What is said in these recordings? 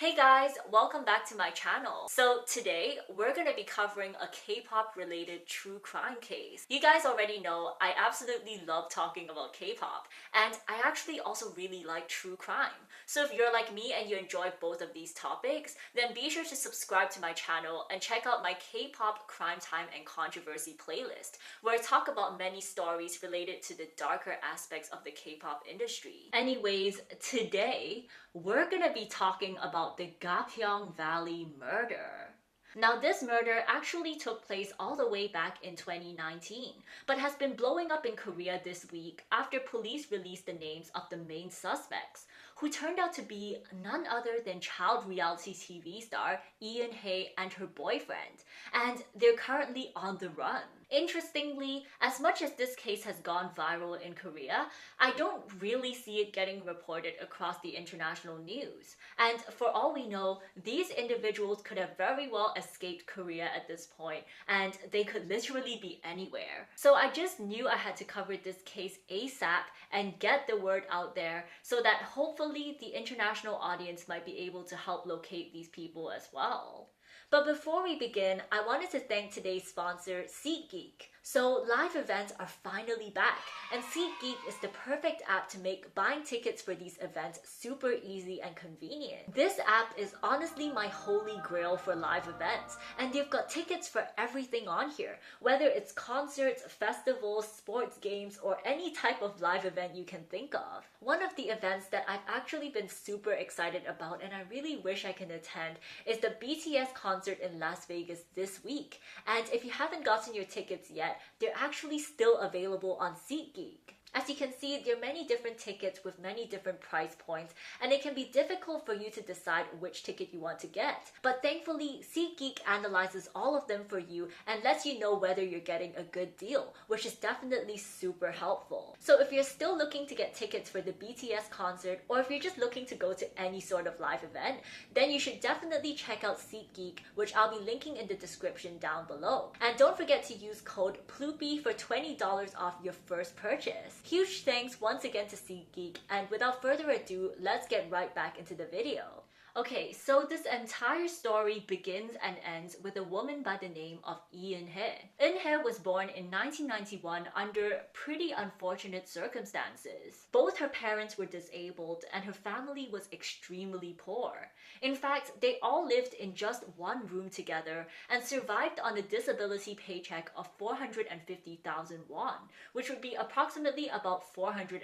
Hey guys, welcome back to my channel. So today we're gonna be covering a K-pop related true crime case. You guys already know I absolutely love talking about K-pop, and I actually also really like true crime. So if you're like me and you enjoy both of these topics, then be sure to subscribe to my channel and check out my K-pop crime time and controversy playlist, where I talk about many stories related to the darker aspects of the K-pop industry. Anyways, today we're gonna be talking about the Gapyeong Valley Murder. Now, this murder actually took place all the way back in 2019, but has been blowing up in Korea this week after police released the names of the main suspects, who turned out to be none other than child reality TV star Lee Eun Hae and her boyfriend, and they're currently on the run. Interestingly, as much as this case has gone viral in Korea, I don't really see it getting reported across the international news. And for all we know, these individuals could have very well escaped Korea at this point, and they could literally be anywhere. So I just knew I had to cover this case ASAP and get the word out there so that hopefully the international audience might be able to help locate these people as well. But before we begin, I wanted to thank today's sponsor, SeatGeek. So live events are finally back, and SeatGeek is the perfect app to make buying tickets for these events super easy and convenient. This app is honestly my holy grail for live events, and they've got tickets for everything on here, whether it's concerts, festivals, sports games, or any type of live event you can think of. One of the events that I've actually been super excited about and I really wish I can attend is the BTS concert in Las Vegas this week. And if you haven't gotten your tickets yet, they're actually still available on SeatGeek. As you can see, there are many different tickets with many different price points, and it can be difficult for you to decide which ticket you want to get. But thankfully, SeatGeek analyzes all of them for you and lets you know whether you're getting a good deal, which is definitely super helpful. So if you're still looking to get tickets for the BTS concert, or if you're just looking to go to any sort of live event, then you should definitely check out SeatGeek, which I'll be linking in the description down below. And don't forget to use code PLOOPY for $20 off your first purchase. Huge thanks once again to SeatGeek, and without further ado, let's get right back into the video. Okay, so this entire story begins and ends with a woman by the name of Lee Eun Hae. Eun Hae was born in 1991 under pretty unfortunate circumstances. Both her parents were disabled and her family was extremely poor. In fact, they all lived in just one room together and survived on a disability paycheck of 450,000 won, which would be approximately about $450.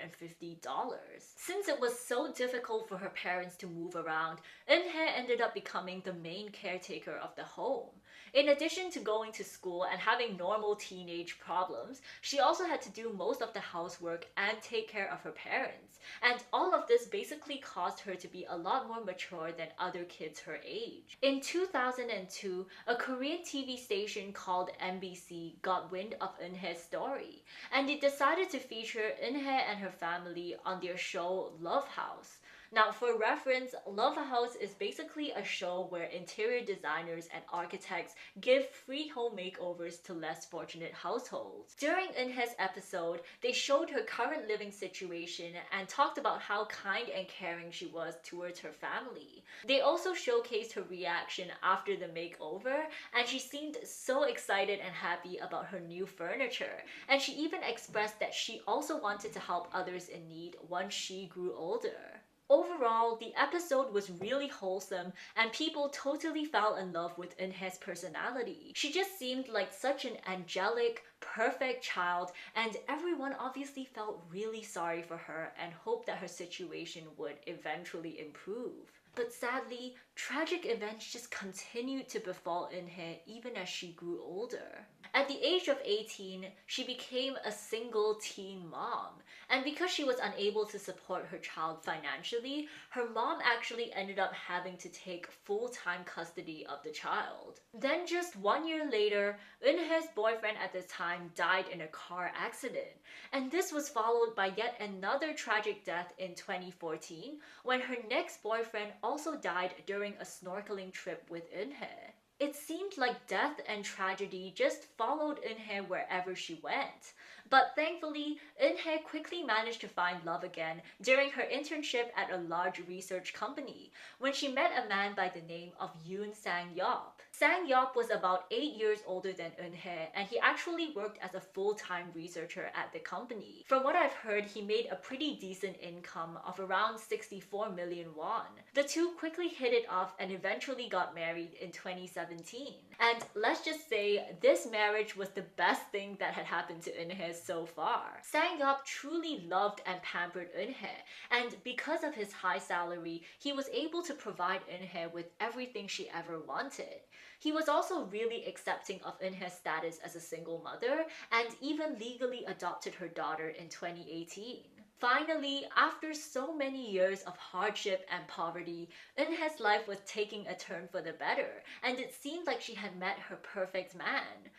Since it was so difficult for her parents to move around, Eun Hae ended up becoming the main caretaker of the home. In addition to going to school and having normal teenage problems, she also had to do most of the housework and take care of her parents. And all of this basically caused her to be a lot more mature than other kids her age. In 2002, a Korean TV station called MBC got wind of Eun Hae's story, and they decided to feature Eun Hae and her family on their show Love House. Now, for reference, Love House is basically a show where interior designers and architects give free home makeovers to less fortunate households. During Eun Hae's episode, they showed her current living situation and talked about how kind and caring she was towards her family. They also showcased her reaction after the makeover, and she seemed so excited and happy about her new furniture. And she even expressed that she also wanted to help others in need once she grew older. Overall, the episode was really wholesome and people totally fell in love with Eun Hae's personality. She just seemed like such an angelic, perfect child, and everyone obviously felt really sorry for her and hoped that her situation would eventually improve. But sadly, tragic events just continued to befall Eun Hae even as she grew older. At the age of 18, she became a single teen mom. And because she was unable to support her child financially, her mom actually ended up having to take full-time custody of the child. Then just 1 year later, Eun Hae's boyfriend at the time died in a car accident. And this was followed by yet another tragic death in 2014 when her next boyfriend also died during a snorkeling trip with Eun Hae. It seemed like death and tragedy just followed Eun Hae wherever she went. But thankfully, Eun Hae quickly managed to find love again during her internship at a large research company when she met a man by the name of Yoon Sang-yeop. Sang-yeop was about 8 years older than Eun Hae, and he actually worked as a full-time researcher at the company. From what I've heard, he made a pretty decent income of around 64 million won. The two quickly hit it off and eventually got married in 2017. And let's just say this marriage was the best thing that had happened to Eun Hae so far. Sang-yeop truly loved and pampered Eun Hae, and because of his high salary, he was able to provide Eun Hae with everything she ever wanted. He was also really accepting of Eun Hae's status as a single mother and even legally adopted her daughter in 2018. Finally, after so many years of hardship and poverty, Eun Hae's life was taking a turn for the better, and it seemed like she had met her perfect man.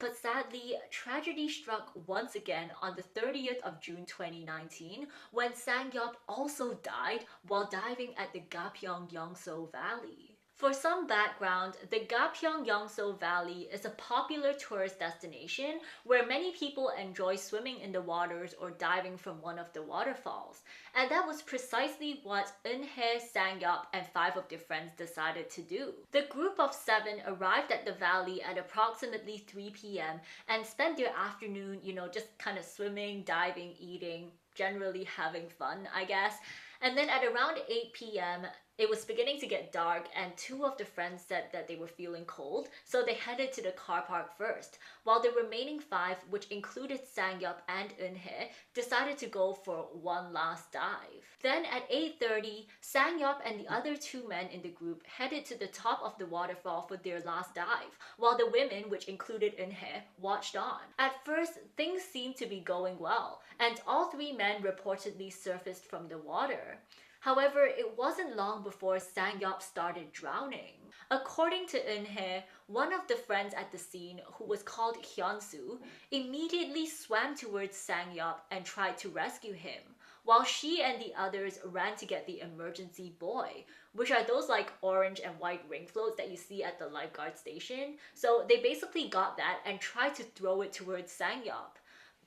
But sadly, tragedy struck once again on the 30th of June 2019 when Sang-yeop also died while diving at the Gapyeong Valley. For some background, the Gapyeong Valley is a popular tourist destination where many people enjoy swimming in the waters or diving from one of the waterfalls. And that was precisely what Eun Hae, Sang-yeop, and 5 of their friends decided to do. The group of 7 arrived at the valley at approximately 3 p.m. and spent their afternoon, just kind of swimming, diving, eating, generally having fun, I guess. And then at around 8 p.m., it was beginning to get dark and 2 of the friends said that they were feeling cold, so they headed to the car park first, while the remaining 5, which included Sang-yeop and Eun Hae, decided to go for one last dive. Then at 8:30, Sang-yeop and the other 2 men in the group headed to the top of the waterfall for their last dive, while the women, which included Eun Hae, watched on. At first, things seemed to be going well, and all 3 men reportedly surfaced from the water. However, it wasn't long before Sang-yeop started drowning. According to Eun Hae, one of the friends at the scene, who was called Hyeon Soo, immediately swam towards Sang-yeop and tried to rescue him, while she and the others ran to get the emergency buoy, which are those like orange and white ring floats that you see at the lifeguard station. So they basically got that and tried to throw it towards Sang-yeop.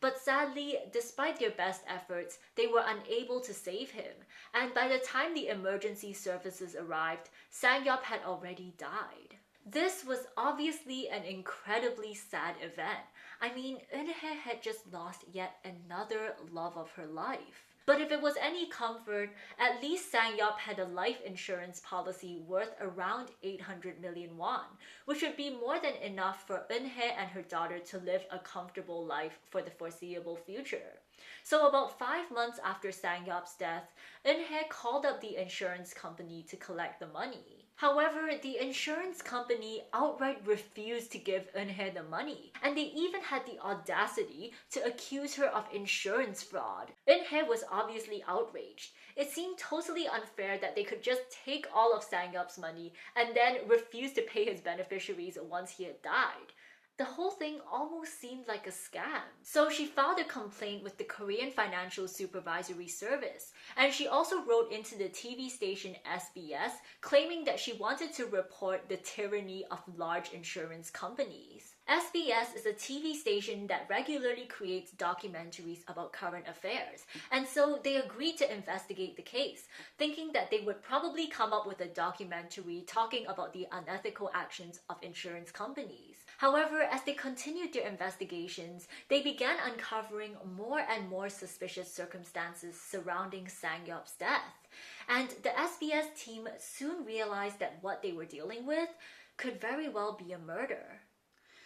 But sadly, despite their best efforts, they were unable to save him, and by the time the emergency services arrived, Sang-yeop had already died. This was obviously an incredibly sad event. I mean, Eun Hae had just lost yet another love of her life. But if it was any comfort, at least Sang-yeop had a life insurance policy worth around 800 million won, which would be more than enough for Eun Hae and her daughter to live a comfortable life for the foreseeable future. So about 5 months after Sang-yeop's death, Eun Hae called up the insurance company to collect the money. However, the insurance company outright refused to give Eun Hae the money, and they even had the audacity to accuse her of insurance fraud. Eun Hae was obviously outraged. It seemed totally unfair that they could just take all of Sang-yeop's money and then refuse to pay his beneficiaries once he had died. The whole thing almost seemed like a scam. So she filed a complaint with the Korean Financial Supervisory Service, and she also wrote into the TV station SBS claiming that she wanted to report the tyranny of large insurance companies. SBS is a TV station that regularly creates documentaries about current affairs, and so they agreed to investigate the case, thinking that they would probably come up with a documentary talking about the unethical actions of insurance companies. However, as they continued their investigations, they began uncovering more and more suspicious circumstances surrounding Sang-yeop's death. And the SBS team soon realized that what they were dealing with could very well be a murder.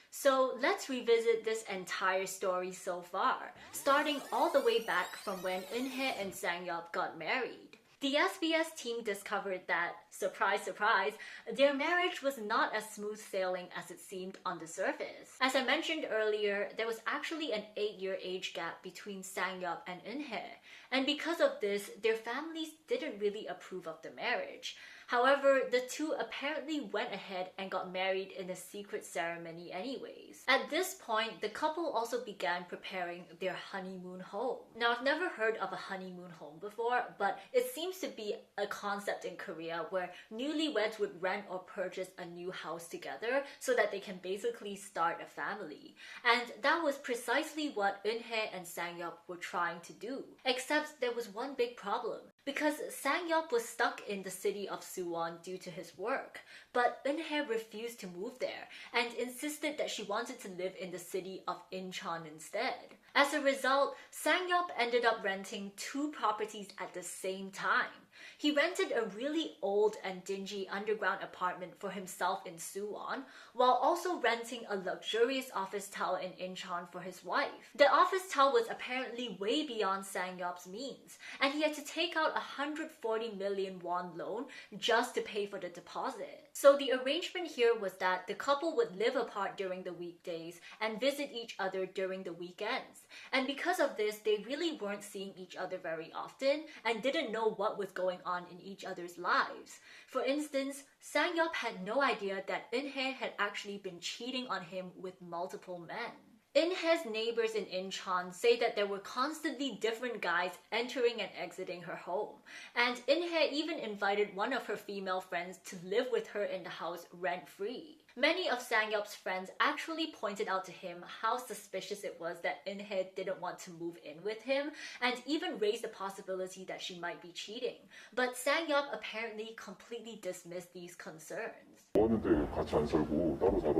So let's revisit this entire story so far, starting all the way back from when Eun Hae and Sang-yeop got married. The SBS team discovered that, surprise, surprise, their marriage was not as smooth sailing as it seemed on the surface. As I mentioned earlier, there was actually an 8-year age gap between Sang-yeop and Eun Hae, and because of this, their families didn't really approve of the marriage. However, the two apparently went ahead and got married in a secret ceremony anyways. At this point, the couple also began preparing their honeymoon home. Now, I've never heard of a honeymoon home before, but it seems to be a concept in Korea where newlyweds would rent or purchase a new house together so that they can basically start a family. And that was precisely what Eun Hae and Sang-yup were trying to do. Except there was one big problem. Because Sang-yup was stuck in the city of Suwon due to his work, but Eun Hae refused to move there and insisted that she wanted to live in the city of Incheon instead. As a result, Sang-yup ended up renting two properties at the same time. He rented a really old and dingy underground apartment for himself in Suwon, while also renting a luxurious office tower in Incheon for his wife. The office tower was apparently way beyond Sang-yup's means, and he had to take out 140 million won loan just to pay for the deposit. So the arrangement here was that the couple would live apart during the weekdays and visit each other during the weekends. And because of this, they really weren't seeing each other very often and didn't know what was going on in each other's lives. For instance, Sang-yup had no idea that Eun Hae had actually been cheating on him with multiple men. Eun Hae's neighbors in Incheon say that there were constantly different guys entering and exiting her home, and Eun Hae even invited one of her female friends to live with her in the house rent-free. Many of Sang-yup's friends actually pointed out to him how suspicious it was that Eun Hae didn't want to move in with him, and even raised the possibility that she might be cheating. But Sang-yup apparently completely dismissed these concerns. 먹었는데 같이 안 살고 따로 살아.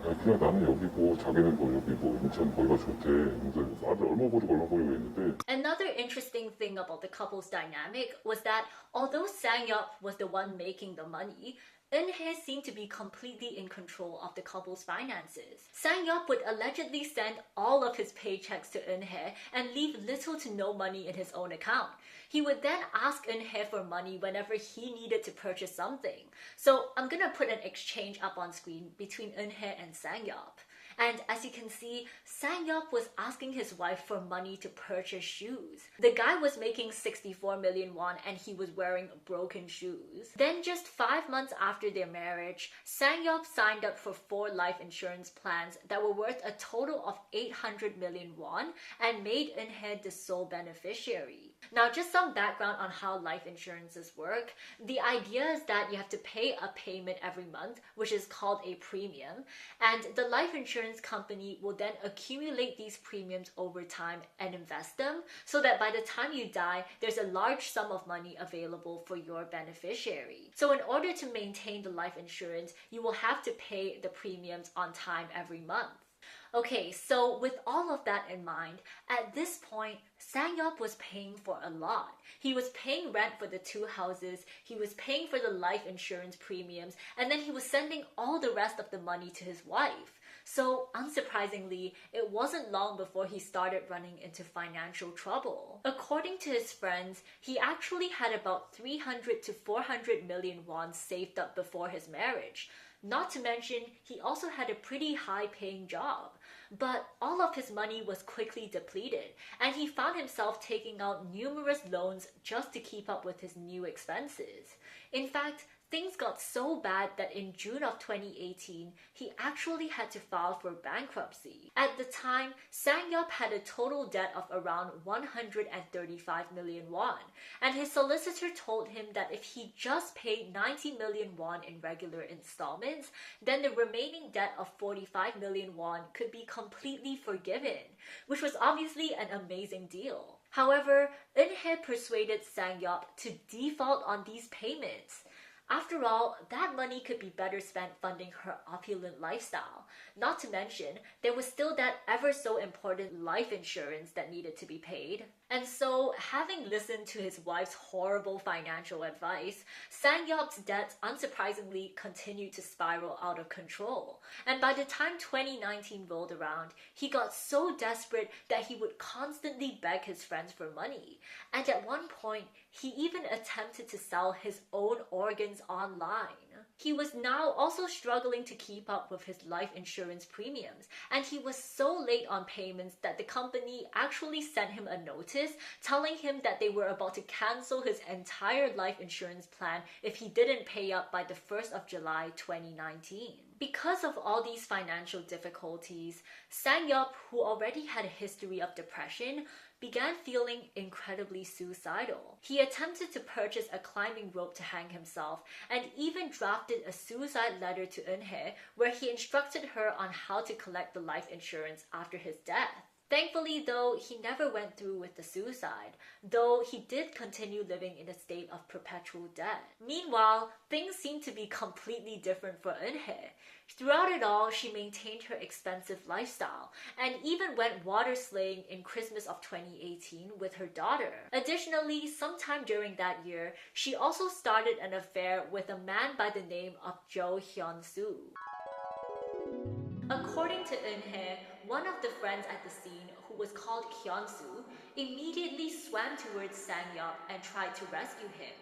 그냥 나는 여기고 자기는 또 여기고 인천 거기가 좋대. 그래서 아들 얼마 버리고 했는데. Another interesting thing about the couple's dynamic was that although Sang-yup was the one making the money, Eun Hae seemed to be completely in control of the couple's finances. Sang-yup would allegedly send all of his paychecks to Eun Hae and leave little to no money in his own account. He would then ask Eun Hae for money whenever he needed to purchase something. So I'm gonna put an exchange up on screen between Eun Hae and Sang-yup. And as you can see, Sang-yup was asking his wife for money to purchase shoes. The guy was making 64 million won and he was wearing broken shoes. Then just 5 months after their marriage, Sang-yup signed up for 4 life insurance plans that were worth a total of 800 million won and made Eun Hae the sole beneficiary. Now, just some background on how life insurances work. The idea is that you have to pay a payment every month, which is called a premium, and the life insurance company will then accumulate these premiums over time and invest them so that by the time you die, there's a large sum of money available for your beneficiary. So in order to maintain the life insurance, you will have to pay the premiums on time every month. Okay, so with all of that in mind, at this point, Sang-yup was paying for a lot. He was paying rent for the 2 houses, he was paying for the life insurance premiums, and then he was sending all the rest of the money to his wife. So, unsurprisingly, it wasn't long before he started running into financial trouble. According to his friends, he actually had about 300 to 400 million won saved up before his marriage. Not to mention, he also had a pretty high-paying job. But all of his money was quickly depleted, and he found himself taking out numerous loans just to keep up with his new expenses. In fact, things got so bad that in June of 2018, he actually had to file for bankruptcy. At the time, Sang-yup had a total debt of around 135 million won, and his solicitor told him that if he just paid 90 million won in regular installments, then the remaining debt of 45 million won could be completely forgiven, which was obviously an amazing deal. However, Eun Hae persuaded Sang-yup to default on these payments. After all, that money could be better spent funding her opulent lifestyle. Not to mention, there was still that ever so important life insurance that needed to be paid. And so, having listened to his wife's horrible financial advice, Sang-yup's debts unsurprisingly continued to spiral out of control. And by the time 2019 rolled around, he got so desperate that he would constantly beg his friends for money. And at one point, he even attempted to sell his own organs online. He was now also struggling to keep up with his life insurance premiums, and he was so late on payments that the company actually sent him a notice practice, telling him that they were about to cancel his entire life insurance plan if he didn't pay up by the 1st of July 2019. Because of all these financial difficulties, Sang-yup, who already had a history of depression, began feeling incredibly suicidal. He attempted to purchase a climbing rope to hang himself and even drafted a suicide letter to Eun Hae where he instructed her on how to collect the life insurance after his death. Thankfully, though, he never went through with the suicide, though he did continue living in a state of perpetual debt. Meanwhile, things seemed to be completely different for Eun Hae. Throughout it all, she maintained her expensive lifestyle and even went water sleighing in Christmas of 2018 with her daughter. Additionally, sometime during that year, she also started an affair with a man by the name of Jo Hyeon Soo. According to Eun Hae, one of the friends at the scene, who was called Hyeon Soo, immediately swam towards Sang-yup and tried to rescue him.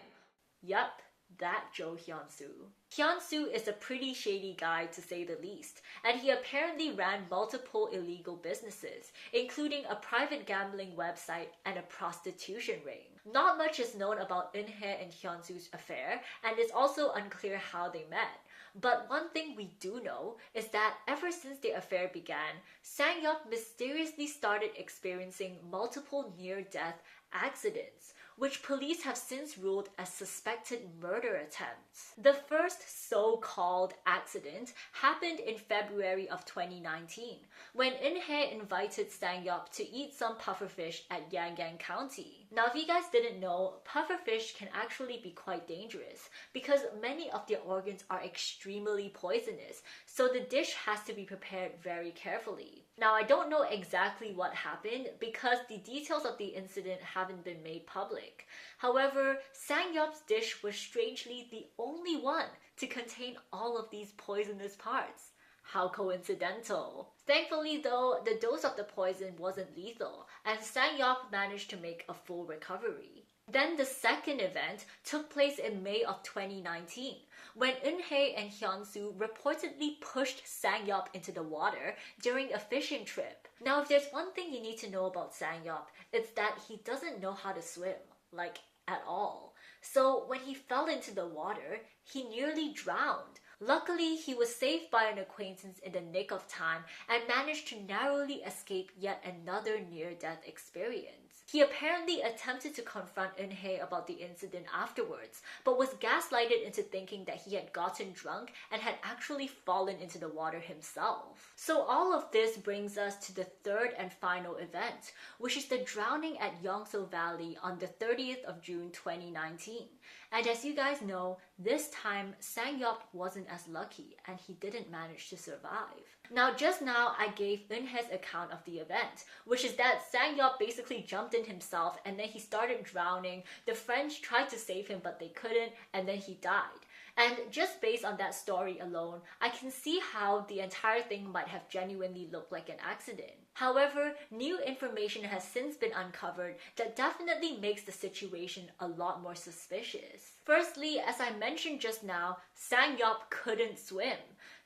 Yup, that Jo Hyeon Soo. Hyeon Soo is a pretty shady guy to say the least, and he apparently ran multiple illegal businesses, including a private gambling website and a prostitution ring. Not much is known about Eun Hae and Hyeon Soo's affair, and it's also unclear how they met. But one thing we do know is that ever since the affair began, Sang-yup mysteriously started experiencing multiple near-death accidents, which police have since ruled as suspected murder attempts. The first so-called accident happened in February of 2019, when Eun Hae invited Sang-yup to eat some pufferfish at Yangon County. Now, if you guys didn't know, pufferfish can actually be quite dangerous because many of their organs are extremely poisonous, so the dish has to be prepared very carefully. Now, I don't know exactly what happened because the details of the incident haven't been made public. However, Sang-yup's dish was strangely the only one to contain all of these poisonous parts. How coincidental. Thankfully though, the dose of the poison wasn't lethal, and Sang-yup managed to make a full recovery. Then the second event took place in May of 2019, when Eun Hae and Hyeon Soo reportedly pushed Sang-yup into the water during a fishing trip. Now, if there's one thing you need to know about Sang-yup, it's that he doesn't know how to swim, like at all. So when he fell into the water, he nearly drowned. Luckily, he was saved by an acquaintance in the nick of time and managed to narrowly escape yet another near-death experience. He apparently attempted to confront Eun Hae about the incident afterwards, but was gaslighted into thinking that he had gotten drunk and had actually fallen into the water himself. So all of this brings us to the third and final event, which is the drowning at Gapyeong Valley on the 30th of June 2019. And as you guys know, this time Sang-yup wasn't as lucky and he didn't manage to survive. Now, just now I gave Eun Hae's account of the event, which is that Sang-yup basically jumped in himself and then he started drowning. The French tried to save him but they couldn't, and then he died. And just based on that story alone, I can see how the entire thing might have genuinely looked like an accident. However, new information has since been uncovered that definitely makes the situation a lot more suspicious. Firstly, as I mentioned just now, Sang-yup couldn't swim.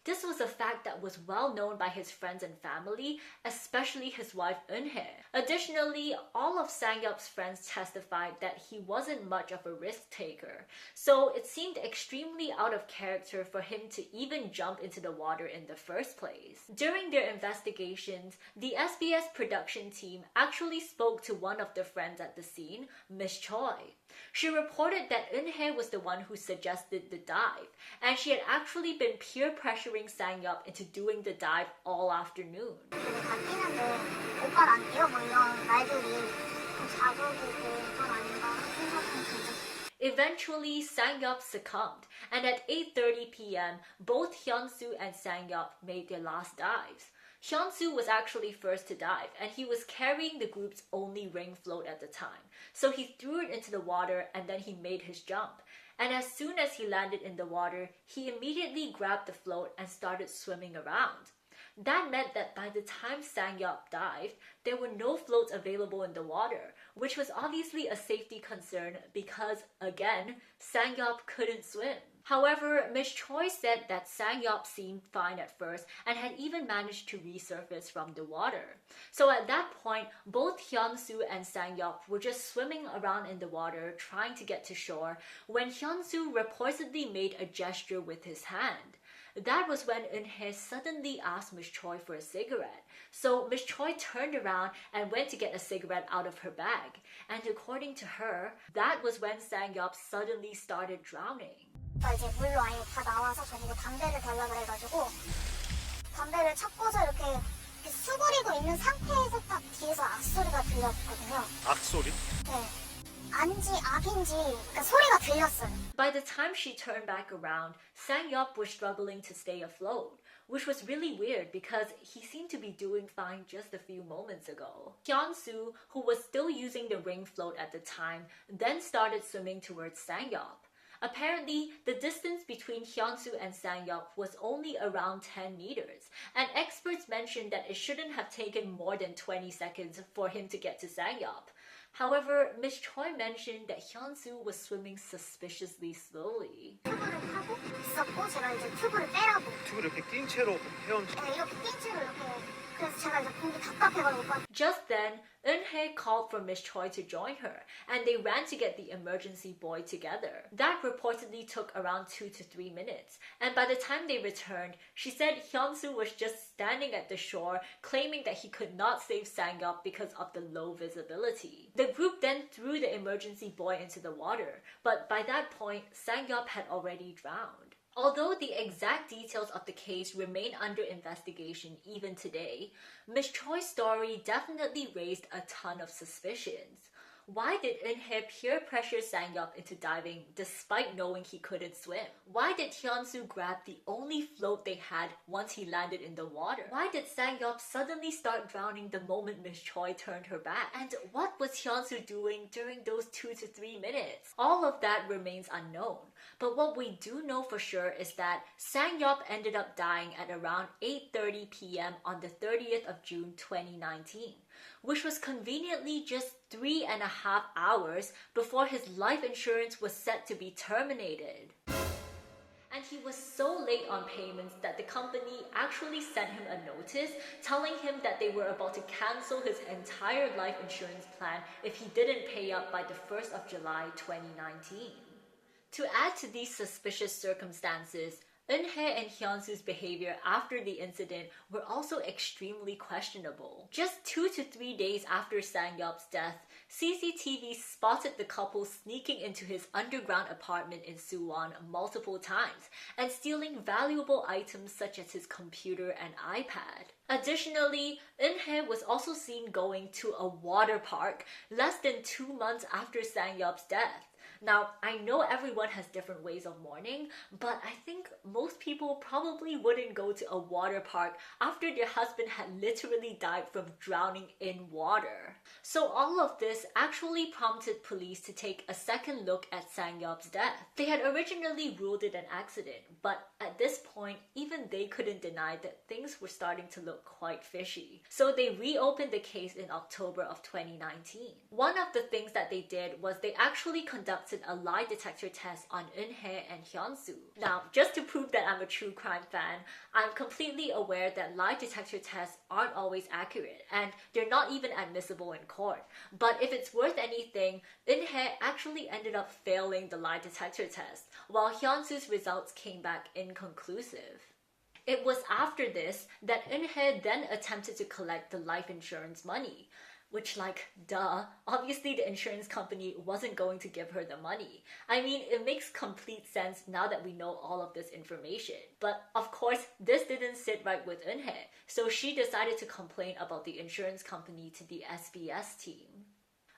This was a fact that was well known by his friends and family, especially his wife Eun Hae. Additionally, all of Sang-yup's friends testified that he wasn't much of a risk taker, so it seemed extremely out of character for him to even jump into the water in the first place. During their investigations, the SBS production team actually spoke to one of the friends at the scene, Miss Choi. She reported that Eun Hae was the one who suggested the dive, and she had actually been peer pressuring Sang-yup into doing the dive all afternoon. Eventually, Sang-yup succumbed, and at 8:30 p.m., both Hyeon Soo and Sang-yup made their last dives. Hyeon Soo was actually first to dive, and he was carrying the group's only ring float at the time. So he threw it into the water and then he made his jump. And as soon as he landed in the water, he immediately grabbed the float and started swimming around. That meant that by the time Sang-yup dived, there were no floats available in the water, which was obviously a safety concern because, again, Sang-yup couldn't swim. However, Ms. Choi said that Sang-yeop seemed fine at first and had even managed to resurface from the water. So at that point, both Hyun-soo and Sang-yeop were just swimming around in the water trying to get to shore when Hyun-soo reportedly made a gesture with his hand. That was when Eun Hae suddenly asked Ms. Choi for a cigarette. So Ms. Choi turned around and went to get a cigarette out of her bag. And according to her, that was when Sang-yeop suddenly started drowning. 이제 물로 아예 다 나와서 저보고 담배를 달라 그래가지고 담배를 찾고서 이렇게 수그리고 있는 상태에서 딱 뒤에서 악소리가 들렸거든요. 악소리? 네. 아닌지 악인지 그러니까 소리가 들렸어요. By the time she turned back around, Sang-yeop was struggling to stay afloat, which was really weird because he seemed to be doing fine just a few moments ago. Hyun-soo, who was still using the ring float at the time, then started swimming towards Sang-yeop. Apparently, the distance between Hyun-soo and Sang-yeop was only around 10 meters, and experts mentioned that it shouldn't have taken more than 20 seconds for him to get to Sang-yeop. However, Ms. Choi mentioned that Hyun-soo was swimming suspiciously slowly. 튜브를 타고 있었고 제가 이제 튜브를 빼라고 튜브를 이렇게 낀 채로 헤엄치. 네, 이렇게 낀 채로 이렇게 그래서 제가 이제 공기 답답해가지고 Just then, Eun Hae called for Ms. Choi to join her, and they ran to get the emergency buoy together. That reportedly took around 2 to 3 minutes, and by the time they returned, she said Hyun-soo was just standing at the shore, claiming that he could not save Sang-yeop because of the low visibility. The group then threw the emergency buoy into the water, but by that point, Sang-yeop had already drowned. Although the exact details of the case remain under investigation even today, Ms. Choi's story definitely raised a ton of suspicions. Why did Eun Hae peer pressure Sang-yeop into diving despite knowing he couldn't swim? Why did Hyun-soo grab the only float they had once he landed in the water? Why did Sang-yeop suddenly start drowning the moment Ms. Choi turned her back? And what was Hyun-soo doing during those 2 to 3 minutes? All of that remains unknown. But what we do know for sure is that Sang-yeop ended up dying at around 8:30 p.m. on the 30th of June 2019, which was conveniently just 3.5 hours before his life insurance was set to be terminated. And he was so late on payments that the company actually sent him a notice telling him that they were about to cancel his entire life insurance plan if he didn't pay up by the 1st of July 2019. To add to these suspicious circumstances, Eun Hae and Hyun-soo's behavior after the incident were also extremely questionable. Just 2 to 3 days after Sang-yeop's death, CCTV spotted the couple sneaking into his underground apartment in Suwon multiple times and stealing valuable items such as his computer and iPad. Additionally, Eun Hae was also seen going to a water park less than 2 months after Sang-yeop's death. Now, I know everyone has different ways of mourning, but I think most people probably wouldn't go to a water park after their husband had literally died from drowning in water. So all of this actually prompted police to take a second look at Sang-yeop's death. They had originally ruled it an accident, but at this point, even they couldn't deny that things were starting to look quite fishy. So they reopened the case in October of 2019. One of the things that they did was they actually conducted a lie detector test on Eun Hae and Hyun-soo. Now, just to prove that I'm a true crime fan, I'm completely aware that lie detector tests aren't always accurate and they're not even admissible in court. But if it's worth anything, Eun Hae actually ended up failing the lie detector test, while Hyun-soo's results came back inconclusive. It was after this that Eun Hae then attempted to collect the life insurance money. Which, like, duh, obviously the insurance company wasn't going to give her the money. I mean, it makes complete sense now that we know all of this information. But of course, this didn't sit right with Eun Hae, so she decided to complain about the insurance company to the SBS team.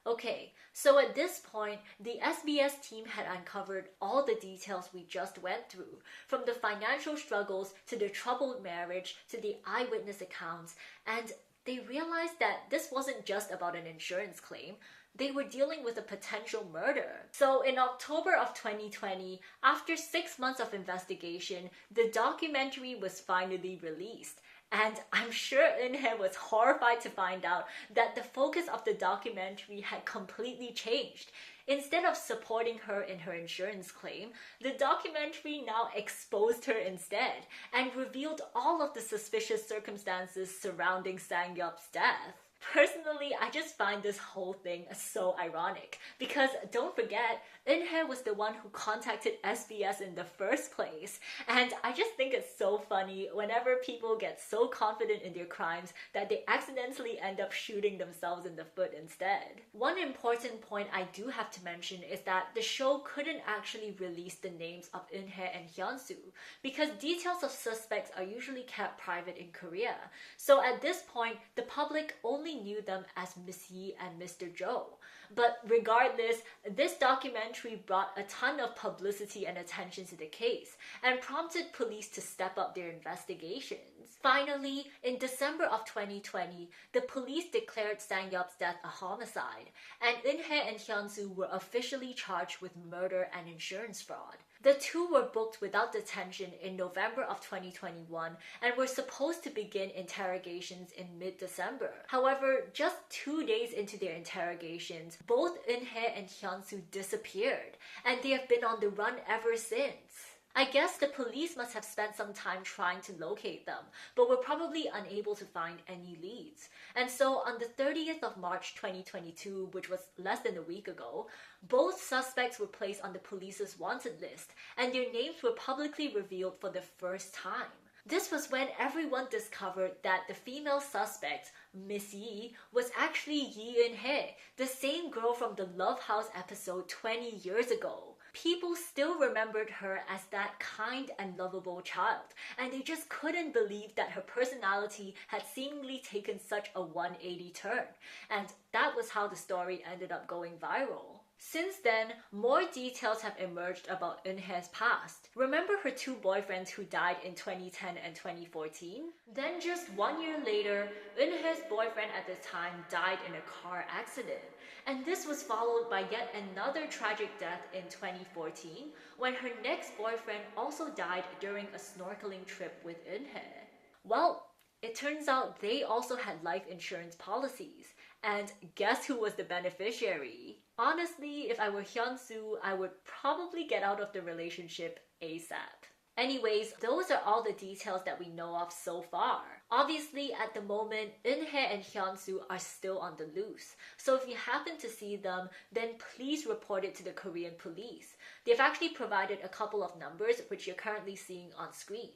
Okay, so at this point, the SBS team had uncovered all the details we just went through, from the financial struggles to the troubled marriage to the eyewitness accounts, and they realized that this wasn't just about an insurance claim. They were dealing with a potential murder. So in October of 2020, after 6 months of investigation, the documentary was finally released. And I'm sure Eun Hae was horrified to find out that the focus of the documentary had completely changed. Instead of supporting her in her insurance claim, the documentary now exposed her instead and revealed all of the suspicious circumstances surrounding Sang-yeop's death. Personally, I just find this whole thing so ironic because don't forget, Eun Hae was the one who contacted SBS in the first place. And I just think it's so funny whenever people get so confident in their crimes that they accidentally end up shooting themselves in the foot instead. One important point I do have to mention is that the show couldn't actually release the names of Eun Hae and Hyeon Soo because details of suspects are usually kept private in Korea. So at this point, the public only knew them as Miss Yi and Mr. Jo. But regardless, this documentary brought a ton of publicity and attention to the case and prompted police to step up their investigations. Finally, in December of 2020, the police declared Sang-yeop's death a homicide, and Eun Hae and Hyeon Soo were officially charged with murder and insurance fraud. The two were booked without detention in November of 2021 and were supposed to begin interrogations in mid-December. However, just 2 days into their interrogations, both Eun Hae and Hyeon Soo disappeared, and they have been on the run ever since. I guess the police must have spent some time trying to locate them, but were probably unable to find any leads. And so on the 30th of March 2022, which was less than a week ago, both suspects were placed on the police's wanted list, and their names were publicly revealed for the first time. This was when everyone discovered that the female suspect, Miss Yi, was actually Lee Eun Hae, the same girl from the Love House episode 20 years ago. People still remembered her as that kind and lovable child, and they just couldn't believe that her personality had seemingly taken such a 180 turn, and that was how the story ended up going viral. Since then, more details have emerged about Eun Hae's past. Remember her two boyfriends who died in 2010 and 2014? Then just 1 year later, Eun Hae's boyfriend at the time died in a car accident. And this was followed by yet another tragic death in 2014 when her next boyfriend also died during a snorkeling trip with Eun Hae. Well, it turns out they also had life insurance policies. And guess who was the beneficiary? Honestly, if I were Hyeon Soo, I would probably get out of the relationship ASAP. Anyways, those are all the details that we know of so far. Obviously, at the moment, Eun Hae and Hyeon Soo are still on the loose. So if you happen to see them, then please report it to the Korean police. They've actually provided a couple of numbers which you're currently seeing on screen.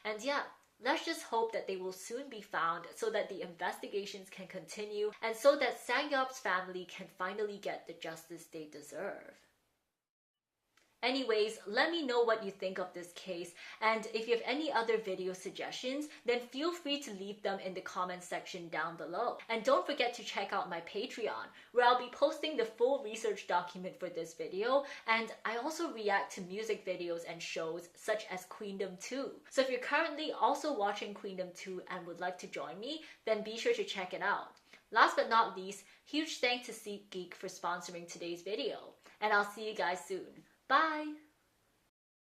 And yeah, let's just hope that they will soon be found so that the investigations can continue and so that Sang-yeop's family can finally get the justice they deserve. Anyways, let me know what you think of this case, and if you have any other video suggestions, then feel free to leave them in the comment section down below. And don't forget to check out my Patreon, where I'll be posting the full research document for this video, and I also react to music videos and shows such as Queendom 2. So if you're currently also watching Queendom 2 and would like to join me, then be sure to check it out. Last but not least, huge thanks to SeatGeek for sponsoring today's video, and I'll see you guys soon. Bye!